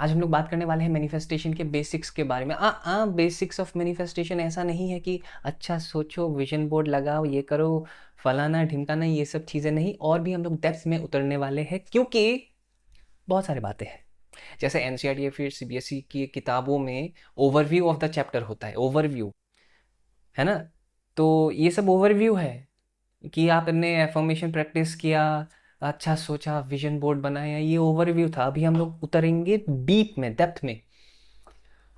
आज हम लोग बात करने वाले हैं मैनिफेस्टेशन के बेसिक्स के बारे में। बेसिक्स ऑफ मैनिफेस्टेशन ऐसा नहीं है कि अच्छा सोचो, विजन बोर्ड लगाओ, ये करो, फलाना ढिमकाना, ये सब चीज़ें नहीं। और भी हम लोग डेप्थ में उतरने वाले हैं, क्योंकि बहुत सारी बातें हैं। जैसे एनसीईआरटी या फिर सीबीएसई की किताबों में ओवरव्यू ऑफ द चैप्टर होता है, ओवरव्यू, है ना। तो ये सब ओवरव्यू है कि आपने एफर्मेशन प्रैक्टिस किया, अच्छा सोचा, विजन बोर्ड बनाया, ये ओवरव्यू था। अभी हम लोग उतरेंगे डीप में, डेप्थ में।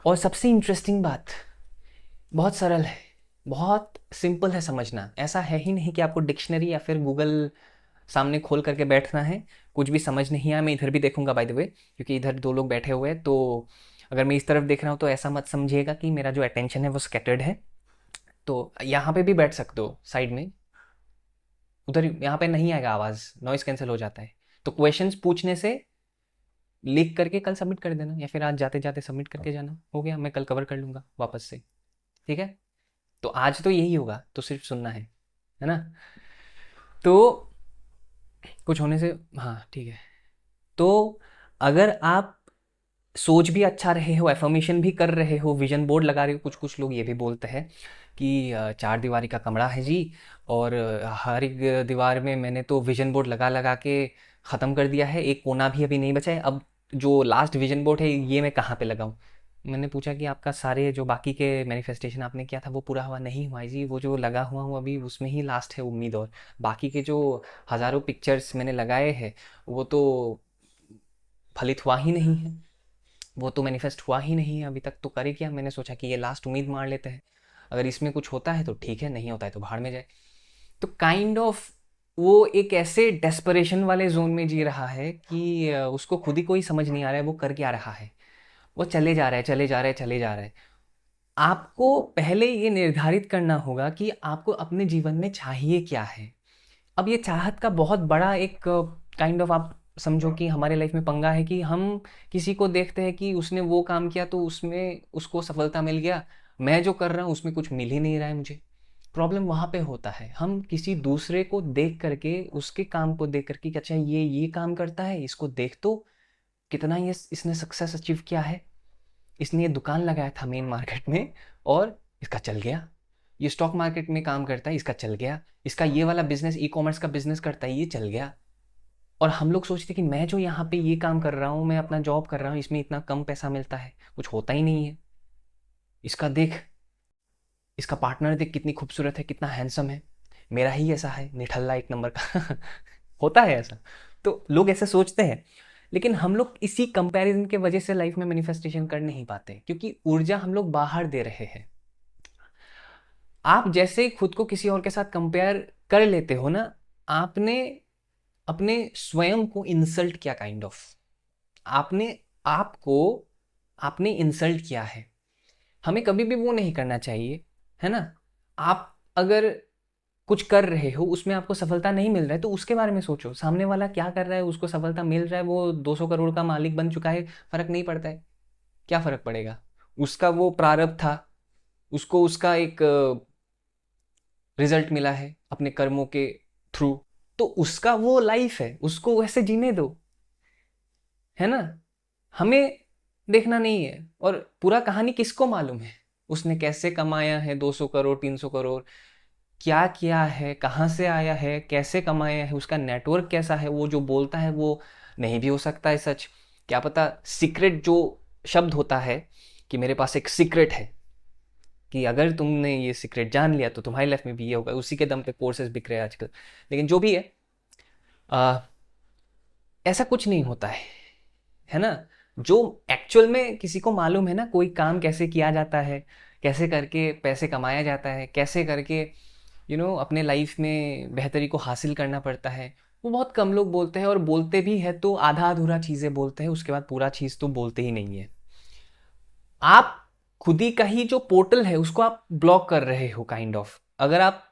और सबसे इंटरेस्टिंग बात, बहुत सरल है, बहुत सिंपल है समझना। ऐसा है ही नहीं कि आपको डिक्शनरी या फिर गूगल सामने खोल करके बैठना है। कुछ भी समझ नहीं आया, मैं इधर भी देखूंगा बाय द वे, क्योंकि इधर दो लोग बैठे हुए हैं। तो अगर मैं इस तरफ देख रहा हूँ तो ऐसा मत समझिएगा कि मेरा जो अटेंशन है वो स्कैटर्ड है। तो यहाँ पे भी बैठ सकते हो साइड में, उधर यहाँ पे नहीं आएगा आवाज़, नॉइस कैंसिल हो जाता है। तो क्वेश्चंस पूछने से लिख करके कल सबमिट कर देना, या फिर आज जाते जाते सबमिट करके जाना, हो गया, मैं कल कवर कर लूँगा वापस से। ठीक है। तो आज तो यही होगा, तो सिर्फ सुनना है ना। तो कुछ होने से, हाँ ठीक है। तो अगर आप सोच भी अच्छा रहे हो, एफर्मेशन भी कर रहे हो, विजन बोर्ड लगा रहे हो, कुछ कुछ लोग ये भी बोलते हैं कि चार दीवारी का कमरा है जी, और हर एक दीवार में मैंने तो विजन बोर्ड लगा लगा के ख़त्म कर दिया है, एक कोना भी अभी नहीं बचा है, अब जो लास्ट विजन बोर्ड है ये मैं कहाँ पे लगाऊं। मैंने पूछा कि आपका सारे जो बाकी के मैनिफेस्टेशन आपने किया था वो पूरा हुआ? नहीं हुआ है जी, वो जो लगा हुआ हूँ अभी उसमें ही लास्ट है उम्मीद। और बाकी के जो हज़ारों पिक्चर्स मैंने लगाए हैं वो तो फलित हुआ ही नहीं है, वो तो मैनिफेस्ट हुआ ही नहीं है अभी तक। तो करे क्या, मैंने सोचा कि ये लास्ट उम्मीद मार लेते हैं, अगर इसमें कुछ होता है तो ठीक है, नहीं होता है तो भाड़ में जाए। तो काइंड ऑफ वो एक ऐसे डेस्परेशन वाले जोन में जी रहा है कि उसको खुद ही कोई समझ नहीं आ रहा है वो कर क्या रहा है। वो चले जा रहा है, चले जा रहा है, चले जा रहा है। आपको पहले ये निर्धारित करना होगा कि आपको अपने जीवन में चाहिए क्या है। अब ये चाहत का बहुत बड़ा एक काइंड ऑफ, आप समझो कि हमारे लाइफ में पंगा है कि हम किसी को देखते हैं कि उसने वो काम किया तो उसमें उसको सफलता मिल गया, मैं जो कर रहा हूँ उसमें कुछ मिल ही नहीं रहा है मुझे। प्रॉब्लम वहाँ पे होता है, हम किसी दूसरे को देख करके, उसके काम को देख करके कि अच्छा ये काम करता है, इसको देख तो कितना ये इसने सक्सेस अचीव किया है, इसने ये दुकान लगाया था मेन मार्केट में और इसका चल गया, ये स्टॉक मार्केट में काम करता है, इसका चल गया, इसका ये वाला बिजनेस, ई कॉमर्स का बिजनेस करता है, ये चल गया। और हम लोग सोचते कि मैं जो यहाँ पे ये काम कर रहा हूँ, मैं अपना जॉब कर रहा हूँ, इसमें इतना कम पैसा मिलता है, कुछ होता ही नहीं है। इसका देख, इसका पार्टनर देख कितनी खूबसूरत है, कितना हैंडसम है, मेरा ही ऐसा है निठल्ला एक नंबर का होता है ऐसा। तो लोग ऐसे सोचते हैं, लेकिन हम लोग इसी कंपैरिजन के वजह से लाइफ में मैनिफेस्टेशन कर नहीं पाते, क्योंकि ऊर्जा हम लोग बाहर दे रहे हैं। आप जैसे खुद को किसी और के साथ कंपेयर कर लेते हो ना, आपने अपने स्वयं को इंसल्ट किया, काइंड ऑफ आपने आपको आपने इंसल्ट किया है। हमें कभी भी वो नहीं करना चाहिए, है ना। आप अगर कुछ कर रहे हो, उसमें आपको सफलता नहीं मिल रहा है तो उसके बारे में सोचो, सामने वाला क्या कर रहा है, उसको सफलता मिल रहा है, वो 200 करोड़ का मालिक बन चुका है, फर्क नहीं पड़ता है। क्या फर्क पड़ेगा, उसका वो प्रारब्ध था, उसको उसका एक रिजल्ट मिला है अपने कर्मों के थ्रू, तो उसका वो लाइफ है, उसको वैसे जीने दो, है ना। हमें देखना नहीं है। और पूरा कहानी किसको मालूम है, उसने कैसे कमाया है 200 करोड़, 300 करोड़, क्या किया है, कहाँ से आया है, कैसे कमाया है, उसका नेटवर्क कैसा है। वो जो बोलता है वो नहीं भी हो सकता है सच, क्या पता। सीक्रेट जो शब्द होता है कि मेरे पास एक सीक्रेट है, कि अगर तुमने ये सीक्रेट जान लिया तो तुम्हारी लाइफ में भी ये होगा, उसी के दम पे कोर्सेज बिक रहे हैं आजकल। लेकिन जो भी है, आ, ऐसा कुछ नहीं होता है ना। जो एक्चुअल में किसी को मालूम है ना, कोई काम कैसे किया जाता है, कैसे करके पैसे कमाया जाता है, कैसे करके अपने लाइफ में बेहतरी को हासिल करना पड़ता है, वो बहुत कम लोग बोलते हैं। और बोलते भी है तो आधा अधूरा चीज़ें बोलते हैं, उसके बाद पूरा चीज़ तो बोलते ही नहीं है। आप खुद ही का ही जो पोर्टल है उसको आप ब्लॉक कर रहे हो, काइंड ऑफ। अगर आप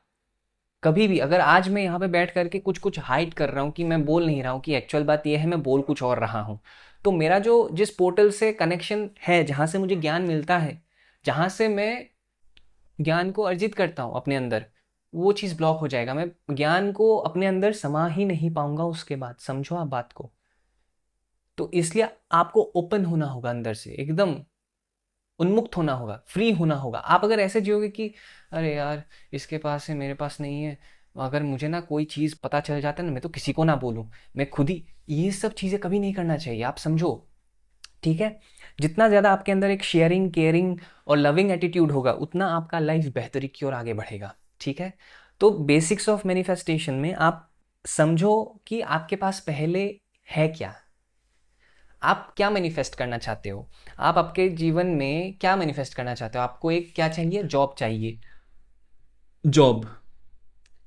कभी भी, अगर आज मैं यहाँ पे बैठ करके कुछ कुछ हाइड कर रहा हूँ कि मैं बोल नहीं रहा हूँ, कि एक्चुअल बात यह है मैं बोल कुछ और रहा हूँ, तो मेरा जो जिस पोर्टल से कनेक्शन है, जहाँ से मुझे ज्ञान मिलता है, जहाँ से मैं ज्ञान को अर्जित करता हूँ अपने अंदर, वो चीज़ ब्लॉक हो जाएगा। मैं ज्ञान को अपने अंदर समा ही नहीं पाऊंगा उसके बाद, समझो आप बात को। तो इसलिए आपको ओपन होना होगा, अंदर से एकदम उन्मुक्त होना होगा, फ्री होना होगा। आप अगर ऐसे जियोगे कि अरे यार इसके पास है मेरे पास नहीं है, अगर मुझे ना कोई चीज़ पता चल जाता है ना मैं तो किसी को ना बोलूँ, मैं खुद ही, ये सब चीज़ें कभी नहीं करना चाहिए, आप समझो, ठीक है। जितना ज़्यादा आपके अंदर एक शेयरिंग, केयरिंग और लविंग एटीट्यूड होगा उतना आपका लाइफ बेहतरी की ओर आगे बढ़ेगा, ठीक है। तो बेसिक्स ऑफ मैनिफेस्टेशन में आप समझो कि आपके पास पहले है क्या, आप क्या मैनिफेस्ट करना चाहते हो, आप आपके जीवन में क्या मैनिफेस्ट करना चाहते हो। आपको एक क्या चाहिए, जॉब चाहिए, जॉब,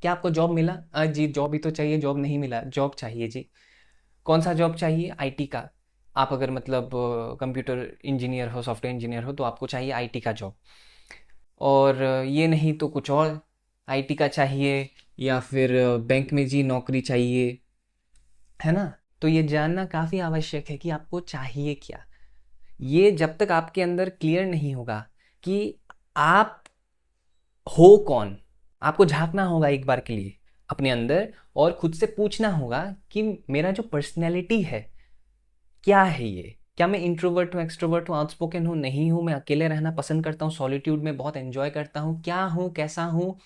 क्या आपको जॉब मिला? जी जॉब ही तो चाहिए, जॉब नहीं मिला, जॉब चाहिए जी। कौन सा जॉब चाहिए? आईटी का। आप अगर मतलब कंप्यूटर इंजीनियर हो, सॉफ्टवेयर इंजीनियर हो, तो आपको चाहिए आईटी का जॉब। और ये नहीं तो कुछ और आईटी का चाहिए, या फिर बैंक में जी नौकरी चाहिए, है ना। तो ये जानना काफ़ी आवश्यक है कि आपको चाहिए क्या। ये जब तक आपके अंदर क्लियर नहीं होगा कि आप हो कौन, आपको झांकना होगा एक बार के लिए अपने अंदर और खुद से पूछना होगा कि मेरा जो पर्सनैलिटी है क्या है ये, क्या मैं इंट्रोवर्ट हूँ, एक्सट्रोवर्ट हूँ, आउटस्पोकन हूँ, नहीं हूँ, मैं अकेले रहना पसंद करता हूँ, सॉलिट्यूड में बहुत एंजॉय करता हूँ, क्या हूँ, कैसा हूँ,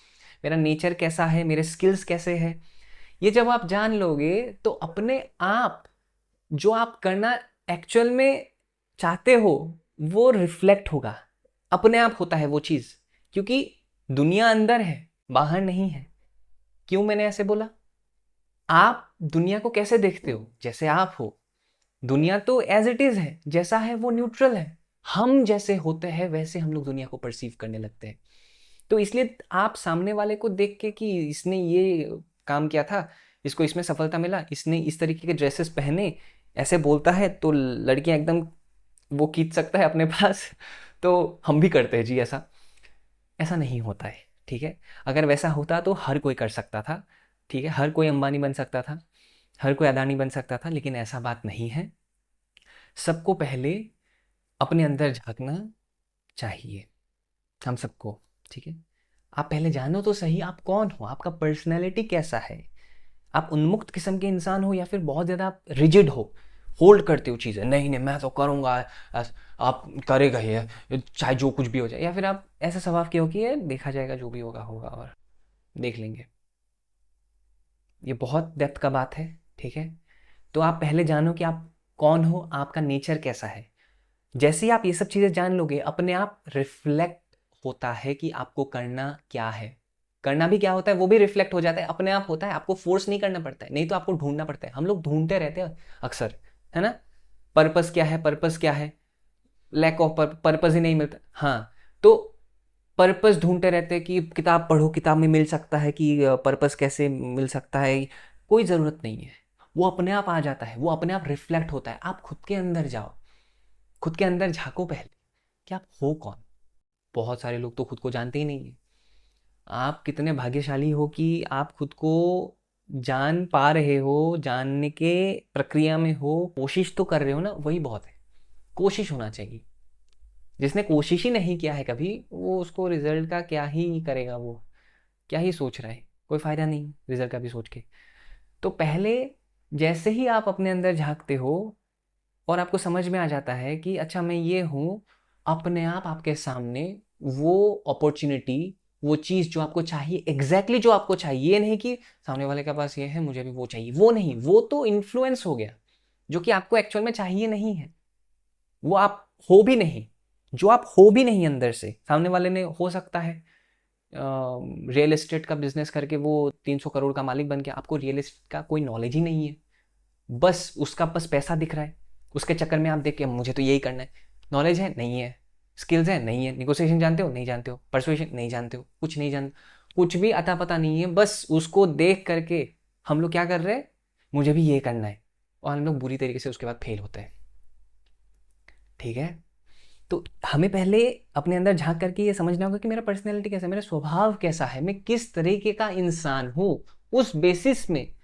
मेरा नेचर कैसा है, मेरे स्किल्स कैसे हैं। ये जब आप जान लोगे तो अपने आप जो आप करना एक्चुअल में चाहते हो वो रिफ्लेक्ट होगा, अपने आप होता है वो चीज़, क्योंकि दुनिया अंदर है, बाहर नहीं है। क्यों मैंने ऐसे बोला? आप दुनिया को कैसे देखते हो? जैसे आप हो। दुनिया तो एज इट इज़ है, जैसा है वो न्यूट्रल है। हम जैसे होते हैं वैसे हम लोग दुनिया को परसीव करने लगते हैं। तो इसलिए आप सामने वाले को देख के कि इसने ये काम किया था, इसको इसमें सफलता मिला, इसने इस तरीके के ड्रेसेस पहने, ऐसे बोलता है, तो लड़कियां एकदम वो खींच सकता है अपने पास। तो हम भी करते हैं जी ऐसा। ऐसा नहीं होता है, ठीक है। अगर वैसा होता तो हर कोई कर सकता था, ठीक है, हर कोई अंबानी बन सकता था, हर कोई अदानी बन सकता था, लेकिन ऐसा बात नहीं है। सबको पहले अपने अंदर झांकना चाहिए, हम सबको, ठीक है। आप पहले जानो तो सही आप कौन हो, आपका पर्सनैलिटी कैसा है। आप उन्मुक्त किस्म के इंसान हो या फिर बहुत ज़्यादा आप रिजिड हो, होल्ड करते हो चीज़ें, नहीं नहीं मैं तो करूँगा, आप करेगा ही, चाहे जो कुछ भी हो जाए। या फिर आप ऐसा स्वभाव के हो कि ये देखा जाएगा, जो भी होगा होगा और देख लेंगे। ये बहुत डेप्थ का बात है, ठीक है। तो आप पहले जानो कि आप कौन हो, आपका नेचर कैसा है। जैसे ही आप ये सब चीज़ें जान लोगे अपने आप रिफ्लेक्ट होता है कि आपको करना क्या है। करना भी क्या होता है वो भी रिफ्लेक्ट हो जाता है, अपने आप होता है, आपको फोर्स नहीं करना पड़ता है, नहीं तो आपको ढूंढना पड़ता है। हम लोग ढूंढते रहते हैं अक्सर, है ना। पर्पस क्या है, पर्पस क्या है, लैक ऑफ पर्पस ही नहीं मिलता। हाँ, तो पर्पस ढूंढते रहते हैं कि किताब पढ़ो, किताब में मिल सकता है कि पर्पस कैसे मिल सकता है। कोई ज़रूरत नहीं है, वो अपने आप आ जाता है, वो अपने आप रिफ्लेक्ट होता है। आप खुद के अंदर जाओ, खुद के अंदर झांको पहले कि आप हो कौन। बहुत सारे लोग तो खुद को जानते ही नहीं है। आप कितने भाग्यशाली हो कि आप खुद को जान पा रहे हो, जानने के प्रक्रिया में हो, कोशिश तो कर रहे हो ना, वही बहुत है। कोशिश होना चाहिए। जिसने कोशिश ही नहीं किया है कभी, वो उसको रिजल्ट का क्या ही करेगा, वो क्या ही सोच रहा है, कोई फायदा नहीं रिजल्ट का भी सोच के। तो पहले जैसे ही आप अपने अंदर झांकते हो और आपको समझ में आ जाता है कि अच्छा मैं ये हूँ, अपने आप आपके सामने वो अपॉर्चुनिटी, वो चीज़ जो आपको चाहिए, एग्जैक्टली जो आपको चाहिए, ये नहीं कि सामने वाले के पास ये है मुझे भी वो चाहिए, वो नहीं, वो तो इन्फ्लुएंस हो गया, जो कि आपको एक्चुअल में चाहिए नहीं है। वो आप हो भी नहीं, जो आप हो भी नहीं अंदर से। सामने वाले ने हो सकता है रियल एस्टेट का बिजनेस करके वो 300 करोड़ का मालिक बन गया, आपको रियल एस्टेट का कोई नॉलेज ही नहीं है, बस उसका बस पैसा दिख रहा है, उसके चक्कर में आप देख के मुझे तो यही करना है। नॉलेज है नहीं है, स्किल्स है नहीं है, निगोशिएशन जानते हो नहीं जानते हो, परसुएशन नहीं जानते हो, कुछ नहीं जानते, कुछ भी अता पता नहीं है। बस उसको देख करके हम लोग क्या कर रहे हैं, मुझे भी ये करना है, और हम लोग बुरी तरीके से उसके बाद फेल होते हैं, ठीक है। तो हमें पहले अपने अंदर झांक करके ये समझना होगा कि मेरा पर्सनैलिटी कैसा है, मेरा स्वभाव कैसा है, मैं किस तरीके का इंसान हूँ। उस बेसिस में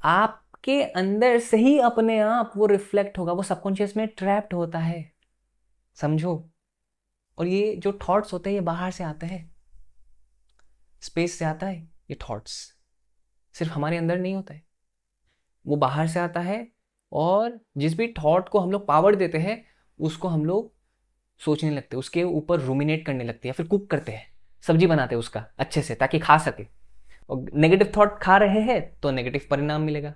आपके अंदर से ही अपने आप वो रिफ्लेक्ट होगा, वो सबकॉन्शियस में ट्रैप्ड होता है, समझो। और ये जो थॉट्स होते हैं ये बाहर से आते हैं, स्पेस से आता है। ये थॉट्स सिर्फ हमारे अंदर नहीं होता है, वो बाहर से आता है, और जिस भी थॉट को हम लोग पावर देते हैं उसको हम लोग सोचने लगते हैं, उसके ऊपर रूमिनेट करने लगते हैं, या फिर कुक करते हैं, सब्जी बनाते हैं उसका अच्छे से ताकि खा सके। और नेगेटिव थॉट खा रहे हैं तो नेगेटिव परिणाम मिलेगा,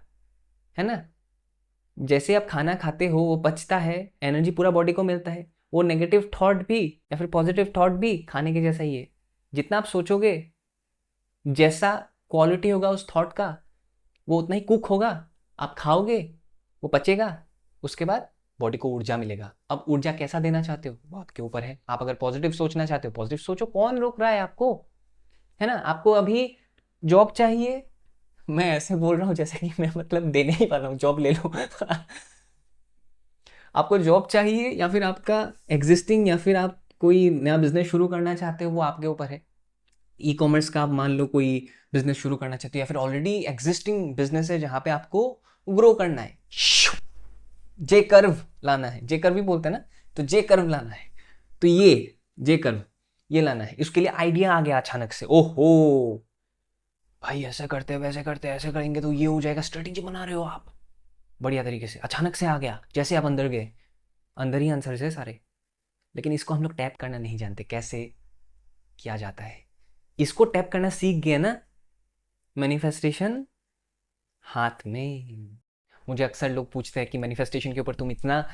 है ना। जैसे आप खाना खाते हो वो पचता है, एनर्जी पूरा बॉडी को मिलता है, वो नेगेटिव थॉट भी या फिर पॉजिटिव थॉट भी खाने के जैसा ही है। जितना आप सोचोगे, जैसा क्वालिटी होगा उस थॉट का, वो उतना ही कुक होगा। आप खाओगे, वो पचेगा, उसके बाद बॉडी को ऊर्जा मिलेगा। अब ऊर्जा कैसा देना चाहते हो वो आपके ऊपर है। आप अगर पॉजिटिव सोचना चाहते हो पॉजिटिव सोचो, कौन रोक रहा है आपको, है ना। आपको अभी जॉब चाहिए, मैं ऐसे बोल रहा हूँ जैसे कि मैं मतलब देने ही वाला हूँ, जॉब ले लो आपको जॉब चाहिए या फिर आपका एग्जिस्टिंग, या फिर आप कोई नया बिजनेस शुरू करना चाहते हो, वो आपके ऊपर है। ई कॉमर्स का आप मान लो कोई बिजनेस शुरू करना चाहते हो, या फिर ऑलरेडी एग्जिस्टिंग बिजनेस है जहाँ पे आपको ग्रो करना है, जे कर्व लाना है, जे कर्व भी बोलते हैं ना, तो जे कर्व लाना है। तो ये जे कर्व ये लाना है, इसके लिए आइडिया आ गया अचानक से, ओहो भाई ऐसे करते हैं वैसे करते हैं, ऐसे करेंगे तो ये हो जाएगा। स्ट्रेटेजी बना रहे हो आप बढ़िया तरीके से, अचानक से आ गया जैसे आप अंदर गए, अंदर ही आंसर है सारे। लेकिन इसको हम लोग टैप करना नहीं जानते कैसे किया जाता है। इसको टैप करना सीख गए ना, मैनिफेस्टेशन हाथ में। मुझे अक्सर लोग पूछते हैं कि मैनिफेस्टेशन के ऊपर तुम इतना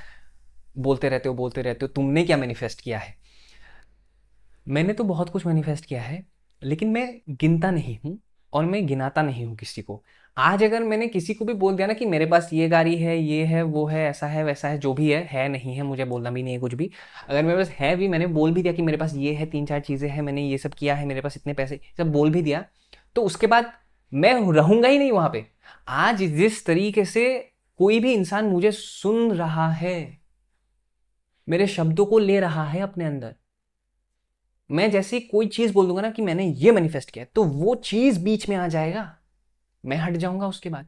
बोलते रहते हो, तुमने क्या मैनिफेस्ट किया है। मैंने तो बहुत कुछ मैनिफेस्ट किया है, लेकिन मैं गिनता नहीं हूँ और मैं गिनाता नहीं हूँ किसी को। आज अगर मैंने किसी को भी बोल दिया ना कि मेरे पास ये गाड़ी है, ये है, वो है, ऐसा है वैसा है, जो भी है नहीं है, मुझे बोलना भी नहीं है कुछ भी। अगर मेरे पास है भी, मैंने बोल भी दिया कि मेरे पास ये है, 3-4 चीज़ें हैं, मैंने ये सब किया है, मेरे पास इतने पैसे, सब बोल भी दिया, तो उसके बाद मैं रहूँगा ही नहीं वहाँ पे। आज जिस तरीके से कोई भी इंसान मुझे सुन रहा है, मेरे शब्दों को ले रहा है अपने अंदर, मैं जैसे ही कोई चीज बोल दूंगा ना कि मैंने ये मैनिफेस्ट किया, तो वो चीज बीच में आ जाएगा, मैं हट जाऊंगा उसके बाद।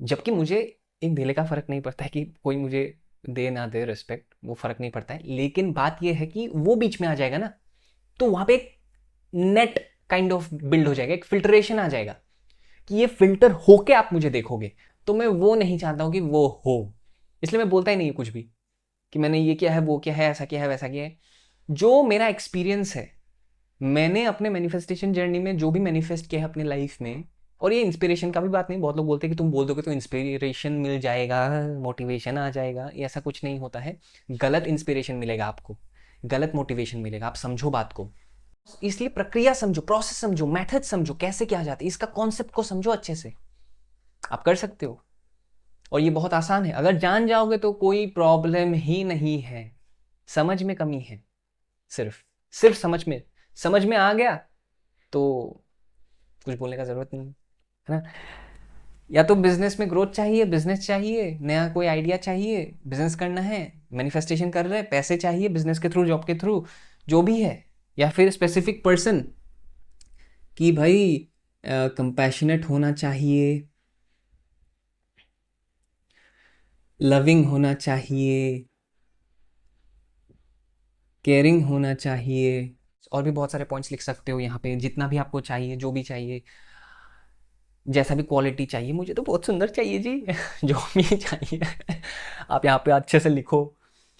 जबकि मुझे एक ढेले का फर्क नहीं पड़ता है कि कोई मुझे दे ना दे रिस्पेक्ट, वो फर्क नहीं पड़ता है। लेकिन बात ये है कि वो बीच में आ जाएगा ना, तो वहां पे एक नेट काइंड ऑफ बिल्ड हो जाएगा, एक फिल्टरेशन आ जाएगा कि ये फिल्टर होके आप मुझे देखोगे। तो मैं वो नहीं चाहता हूं कि वो हो, इसलिए मैं बोलता ही नहीं कुछ भी कि मैंने ये किया है, वो किया है, ऐसा किया है, वैसा किया है। जो मेरा एक्सपीरियंस है, मैंने अपने मैनिफेस्टेशन जर्नी में जो भी मैनिफेस्ट किया है अपने लाइफ में, और ये इंस्पिरेशन का भी बात नहीं, बहुत लोग बोलते हैं कि तुम बोल दोगे तो इंस्पिरेशन मिल जाएगा, मोटिवेशन आ जाएगा, ये ऐसा कुछ नहीं होता है। गलत इंस्पिरेशन मिलेगा आपको, गलत मोटिवेशन मिलेगा। आप समझो बात को, इसलिए प्रक्रिया समझो, प्रोसेस समझो, मेथड समझो, कैसे क्या जाता है, इसका कॉन्सेप्ट को समझो अच्छे से, आप कर सकते हो। और ये बहुत आसान है, अगर जान जाओगे तो कोई प्रॉब्लम ही नहीं है। समझ में कमी है, सिर्फ सिर्फ समझ में आ गया तो कुछ बोलने का जरूरत नहीं, है ना। या तो बिजनेस में ग्रोथ चाहिए, बिजनेस चाहिए, नया कोई आइडिया चाहिए, बिजनेस करना है, मैनिफेस्टेशन कर रहे हैं, पैसे चाहिए बिजनेस के थ्रू, जॉब के थ्रू, जो भी है। या फिर स्पेसिफिक पर्सन कि भाई कंपैशनेट होना चाहिए, लविंग होना चाहिए, केयरिंग होना चाहिए। और भी बहुत सारे पॉइंट्स लिख सकते हो यहाँ पे, जितना भी आपको चाहिए, जो भी चाहिए, जैसा भी क्वालिटी चाहिए। मुझे तो बहुत सुंदर चाहिए जी जो भी चाहिए आप यहाँ पे अच्छे से लिखो,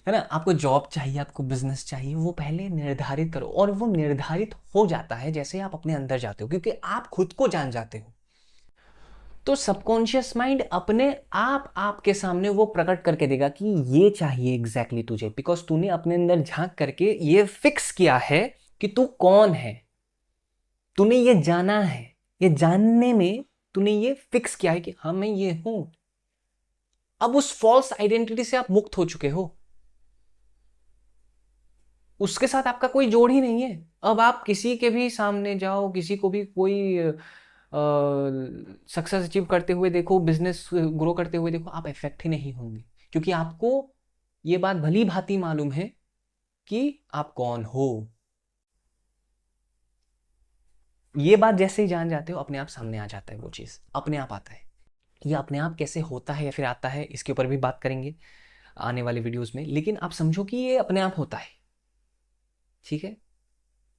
है ना। आपको जॉब चाहिए, आपको बिजनेस चाहिए, वो पहले निर्धारित करो, और वो निर्धारित हो जाता है जैसे आप अपने अंदर जाते हो, क्योंकि आप खुद को जान जाते हो। तो सबकॉन्शियस माइंड अपने आप आपके सामने वो प्रकट करके देगा कि ये चाहिए एग्जैक्टली तुझे, बिकॉज तूने अपने अंदर झांक करके ये फिक्स किया है कि तू कौन है। तूने ये जाना है, ये जानने में तूने ये फिक्स किया है कि हाँ मैं ये हूं। अब उस फॉल्स आइडेंटिटी से आप मुक्त हो चुके हो, उसके साथ आपका कोई जोड़ ही नहीं है। अब आप किसी के भी सामने जाओ, किसी को भी कोई सक्सेस अचीव करते हुए देखो, बिजनेस ग्रो करते हुए देखो, आप इफेक्ट ही नहीं होंगे, क्योंकि आपको ये बात भली भांति मालूम है कि आप कौन हो। ये बात जैसे ही जान जाते हो, अपने आप सामने आ जाता है, वो चीज़ अपने आप आता है। ये अपने आप कैसे होता है या फिर आता है, इसके ऊपर भी बात करेंगे आने वाले वीडियोस में। लेकिन आप समझो कि ये अपने आप होता है, ठीक है।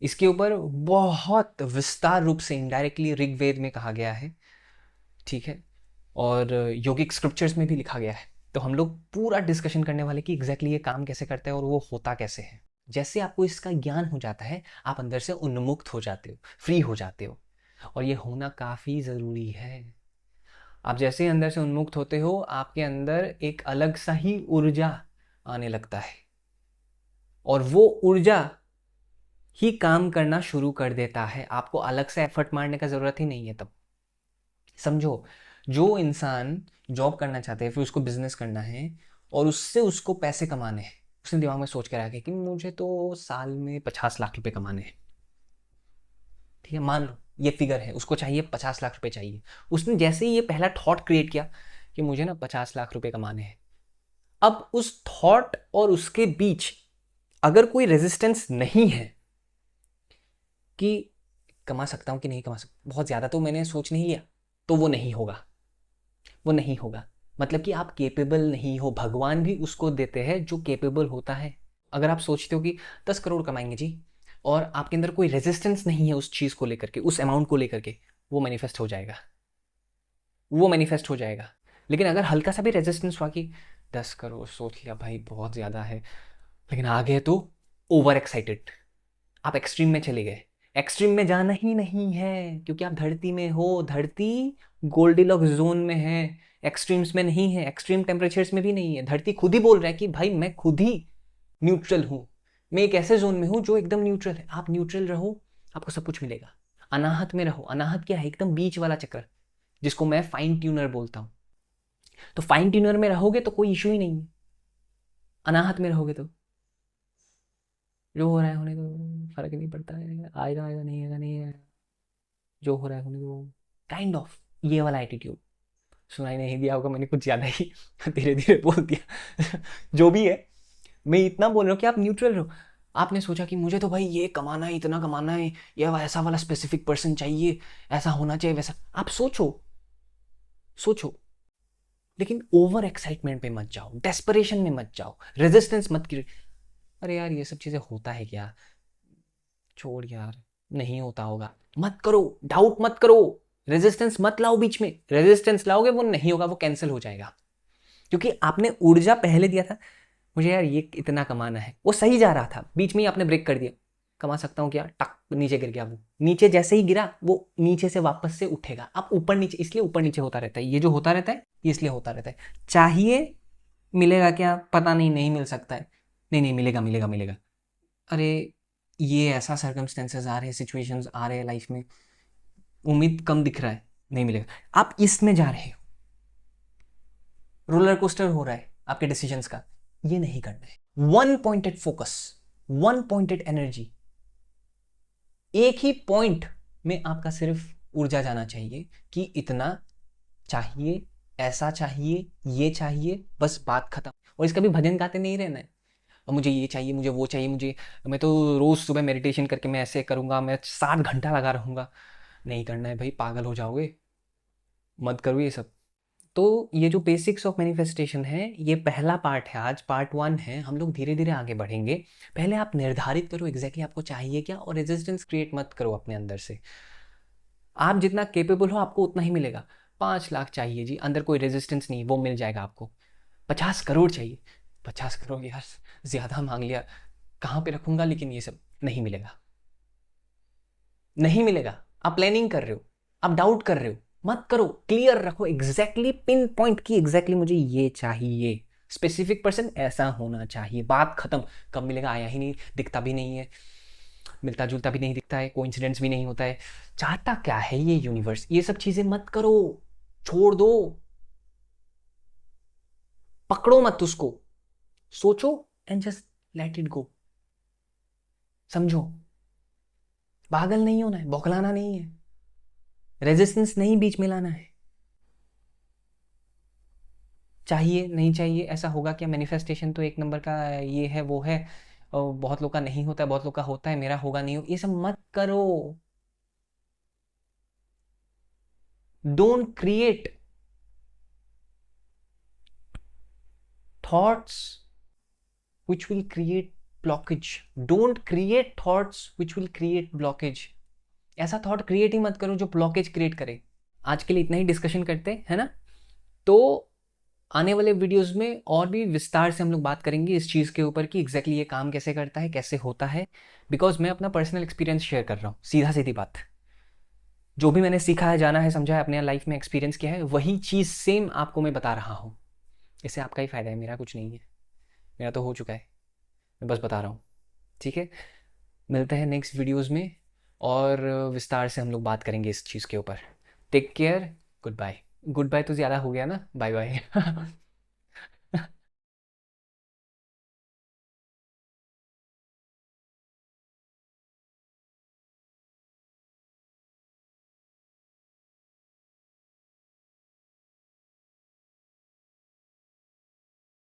इसके ऊपर बहुत विस्तार रूप से इनडायरेक्टली ऋग्वेद में कहा गया है, ठीक है। और योगिक स्क्रिप्चर्स में भी लिखा गया है। तो हम लोग पूरा डिस्कशन करने वाले कि एग्जैक्टली ये काम कैसे करता है और वो होता कैसे है। जैसे आपको इसका ज्ञान हो जाता है, आप अंदर से उन्मुक्त हो जाते हो, फ्री हो जाते हो, और ये होना काफ़ी ज़रूरी है। आप जैसे ही अंदर से उन्मुक्त होते हो, आपके अंदर एक अलग सा ही ऊर्जा आने लगता है, और वो ऊर्जा ही काम करना शुरू कर देता है। आपको अलग से एफर्ट मारने का ज़रूरत ही नहीं है तब। समझो, जो इंसान जॉब करना चाहते हैं, फिर उसको बिजनेस करना है और उससे उसको पैसे कमाने हैं, उसने दिमाग में सोच के रखा है कि मुझे तो साल में 50 लाख रुपए कमाने हैं। ठीक है, मान लो ये फिगर है, उसको चाहिए 50 लाख रुपए चाहिए। उसने जैसे ही ये पहला थॉट क्रिएट किया कि मुझे ना 50 लाख रुपए कमाने हैं, अब उस थॉट और उसके बीच अगर कोई रेजिस्टेंस नहीं है कि कमा सकता हूँ कि नहीं कमा सकता, बहुत ज़्यादा तो मैंने सोच नहीं लिया, तो वो नहीं होगा। वो नहीं होगा, मतलब कि आप केपेबल नहीं हो। भगवान भी उसको देते हैं जो केपेबल होता है। अगर आप सोचते हो कि 10 करोड़ कमाएंगे जी, और आपके अंदर कोई रेजिस्टेंस नहीं है उस चीज़ को लेकर के, उस अमाउंट को लेकर के, वो मैनिफेस्ट हो जाएगा, वो मैनिफेस्ट हो जाएगा। लेकिन अगर हल्का सा भी रेजिस्टेंस हुआ कि 10 करोड़ सोच लिया भाई बहुत ज़्यादा है, लेकिन आ गए तो ओवर एक्साइटेड, आप एक्सट्रीम में चले गए। एक्सट्रीम में जाना ही नहीं है, क्योंकि आप धरती में हो, धरती गोल्डीलॉक्स जोन में है, एक्सट्रीम्स में नहीं है, एक्सट्रीम टेम्परेचर्स में भी नहीं है। धरती खुद ही बोल रहा है कि भाई मैं खुद ही न्यूट्रल हूँ, मैं एक ऐसे जोन में हूँ जो एकदम न्यूट्रल है। आप न्यूट्रल रहो, आपको सब कुछ मिलेगा। अनाहत में रहो। अनाहत क्या है? एकदम बीच वाला चक्र, जिसको मैं फाइन ट्यूनर बोलता हूँ। तो फाइन ट्यूनर में रहोगे तो कोई इशू ही नहीं है। अनाहत में रहोगे तो जो हो रहा है होने दो, फर्क नहीं पड़ता है, आएगा आएगा, नहीं आएगा नहीं आएगा, जो हो रहा है होने दो, काइंड ऑफ ये वाला एटीट्यूड। सुनाई नहीं दिया होगा, मैंने कुछ ज़्यादा ही धीरे धीरे बोल दिया। जो भी है, मैं इतना बोल रहा हूँ कि आप न्यूट्रल रहो। आपने सोचा कि मुझे तो भाई ये कमाना है, इतना कमाना है, ये ऐसा वाला स्पेसिफिक पर्सन चाहिए, ऐसा होना चाहिए, वैसा। आप सोचो, सोचो, लेकिन ओवर एक्साइटमेंट में मत जाओ, डेस्परेशन में मत जाओ, रेजिस्टेंस मत कीजिए। अरे यार ये सब चीज़ें होता है क्या, छोड़ यार, नहीं होता होगा, मत करो, डाउट मत करो, रेजिस्टेंस मत लाओ बीच में। रेजिस्टेंस लाओगे वो नहीं होगा, वो कैंसिल हो जाएगा, क्योंकि आपने ऊर्जा पहले दिया था मुझे यार ये इतना कमाना है, वो सही जा रहा था, बीच में ही आपने ब्रेक कर दिया, कमा सकता हूँ क्या, टक नीचे गिर गया। वो नीचे जैसे ही गिरा, वो नीचे से वापस से उठेगा। आप ऊपर नीचे, इसलिए ऊपर नीचे होता रहता है, ये जो होता रहता है ये इसलिए होता रहता है। चाहिए मिलेगा क्या, पता नहीं, नहीं मिल सकता है, नहीं नहीं मिलेगा मिलेगा मिलेगा। अरे ये ऐसा सर्कमस्टेंसेस आ रहे हैं, सिचुएशंस आ रहे हैं लाइफ में, उम्मीद कम दिख रहा है, नहीं मिलेगा। आप इसमें जा रहे हो, रोलर कोस्टर हो रहा है आपके डिसीजंस का, ये नहीं करना है। One pointed focus, one pointed energy, एक ही पॉइंट में आपका सिर्फ ऊर्जा जाना चाहिए कि इतना चाहिए, ऐसा चाहिए, ये चाहिए, बस बात खत्म। और इसका भी भजन गाते नहीं रहना है, और मुझे ये चाहिए, मुझे वो चाहिए, मुझे, मैं तो रोज सुबह मेडिटेशन करके मैं ऐसे करूंगा, मैं 7 घंटा लगा रहूंगा। नहीं करना है भाई, पागल हो जाओगे, मत करो ये सब। तो ये जो बेसिक्स ऑफ मैनिफेस्टेशन है, ये पहला पार्ट है, आज पार्ट 1 है। हम लोग धीरे धीरे आगे बढ़ेंगे। पहले आप निर्धारित करो एग्जैक्टली आपको चाहिए क्या, और रेजिस्टेंस क्रिएट मत करो अपने अंदर से। आप जितना केपेबल हो आपको उतना ही मिलेगा। 5 लाख चाहिए जी, अंदर कोई रेजिस्टेंस नहीं, वो मिल जाएगा आपको। 50 करोड़ चाहिए, 50 करोड़ यार ज़्यादा मांग लिया, कहाँ पे रखूंगा, लेकिन ये सब नहीं मिलेगा, नहीं मिलेगा। आप प्लानिंग कर रहे हो, आप डाउट कर रहे हो, मत करो, क्लियर रखो, एग्जैक्टली पिन पॉइंट की, एग्जैक्टली मुझे ये चाहिए, स्पेसिफिक पर्सन ऐसा होना चाहिए, बात खत्म। कब मिलेगा, आया ही नहीं, दिखता भी नहीं है, मिलता जुलता भी नहीं दिखता है, कोइंसिडेंस भी नहीं होता है। चाहता क्या है ये यूनिवर्स, ये सब चीजें मत करो, छोड़ दो, पकड़ो मत उसको, सोचो and just let it go. समझो, पागल नहीं होना है, बौखलाना नहीं है, रेजिस्टेंस नहीं बीच में लाना है। चाहिए नहीं चाहिए, ऐसा होगा क्या, मैनिफेस्टेशन तो एक नंबर का ये है वो है, और बहुत लोग का नहीं होता है, बहुत लोग का होता है, मेरा होगा नहीं हो, ये सब मत करो। Don't create thoughts which will create blockage. Don't create thoughts which will create blockage. ऐसा थॉट क्रिएट ही मत करो जो ब्लॉकेज क्रिएट करे। आज के लिए इतना ही डिस्कशन करते हैं, है ना। तो आने वाले वीडियोस में और भी विस्तार से हम लोग बात करेंगे इस चीज़ के ऊपर कि एग्जैक्टली ये काम कैसे करता है, कैसे होता है, बिकॉज मैं अपना पर्सनल एक्सपीरियंस शेयर कर रहा हूँ, सीधा सीधी बात। जो भी मैंने सीखा है, जाना है, समझा है, अपने लाइफ में एक्सपीरियंस किया है, वही चीज़ सेम आपको मैं बता रहा हूँ। इससे आपका ही फ़ायदा है, मेरा कुछ नहीं है, मेरा तो हो चुका है, मैं बस बता रहा हूँ। ठीक है, मिलते हैं नेक्स्ट वीडियोज़ में और विस्तार से हम लोग बात करेंगे इस चीज़ के ऊपर। Take care, goodbye. Goodbye तो ज़्यादा हो गया ना, बाय बाय।